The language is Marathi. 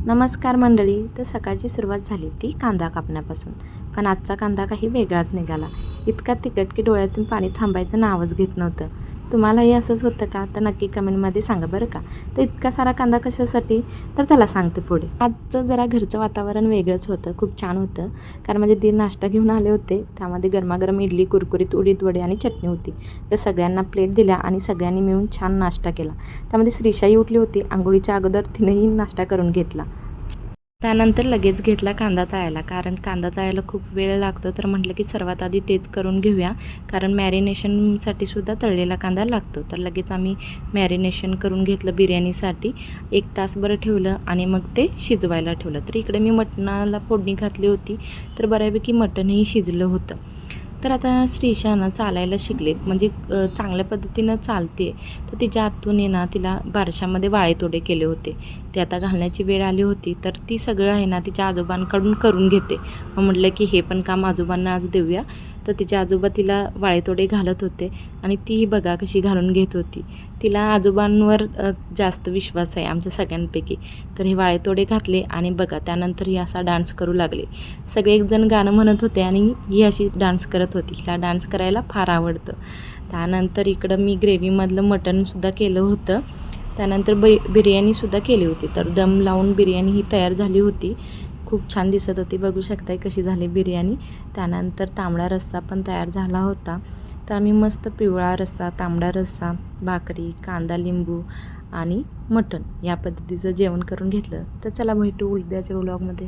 नमस्कार मंडळी. तर सकाळची सुरुवात झाली ती कांदा कापण्यापासून. पण आजचा कांदा काही वेगळाच निघाला. इतका तिखट की डोळ्यातून पाणी थांबायचं नावच घेत नव्हतं. तुम्हालाही असंच होतं का? तर नक्की कमेंटमध्ये सांगा बरं का. तर इतका सारा कांदा कशासाठी? तर त्याला सांगते पुढे. आजचं जरा घरचं वातावरण वेगळंच होतं. खूप छान होतं. कारण माझे दीर नाश्ता घेऊन आले होते. त्यामध्ये गरमागरम इडली, कुरकुरीत उडीद वडे आणि चटणी होती. तर सगळ्यांना प्लेट दिल्या आणि सगळ्यांनी मिळून छान नाश्ता केला. त्यामध्ये श्रीशाही उठली होती. अंघोळीच्या अगोदर तिनेही नाश्ता करून घेतला. त्यानंतर लगेच घेतला कांदा तळायला. कारण कांदा तळायला खूप वेळ लागतो. तर म्हटलं की सर्वात आधी तेच करून घेऊया. कारण मॅरिनेशनसाठी सुद्धा तळलेला कांदा लागतो. तर लगेच आम्ही मॅरिनेशन करून घेतलं बिर्याणीसाठी. 1 तासभर ठेवलं आणि मग ते शिजवायला ठेवलं. तर इकडे मी मटणाला फोडणी घातली होती. तर बऱ्यापैकी मटणही शिजलं होतं. तर आता श्रीशा ना चालायला शिकले, म्हणजे चांगल्या पद्धतीनं चालते. तर तिच्या आतून आहे ना तिला बारशामध्ये वाळेतोडे केले होते. ते आता घालण्याची वेळ आली होती. तर ती सगळं आहे ना तिच्या आजोबांकडून करून घेते. मग म्हटलं की हे पण काम आजोबांना आज देऊया. तर तिचे आजोबा तिला वाळेतोडे घालत होते आणि तीही बघा कशी घालून घेत होती. तिला आजोबांवर जास्त विश्वास आहे आमच्या सगळ्यांपैकी. तर हे वाळेतोडे घातले आणि बघा त्यानंतर ही असा डान्स करू लागले. सगळे एकजण गाणं म्हणत होते आणि ही अशी डान्स करत होती. हिला डान्स करायला फार आवडतं. त्यानंतर इकडं मी ग्रेव्हीमधलं मटणसुद्धा केलं होतं. त्यानंतर बिर्याणीसुद्धा केली होती. तर दम लावून बिर्याणी ही तयार झाली होती. खूप छान दिसत होती. बघू शकताय कशी झाली बिर्याणी. त्यानंतर तांबडा रस्सा पण तयार झाला होता. तर आम्ही मस्त पिवळा रस्सा, तांबडा रस्सा, भाकरी, कांदा, लिंबू आणि मटण या पद्धतीचं जेवण करून घेतलं. तर चला भेटू उद्याच्या व्लॉगमध्ये.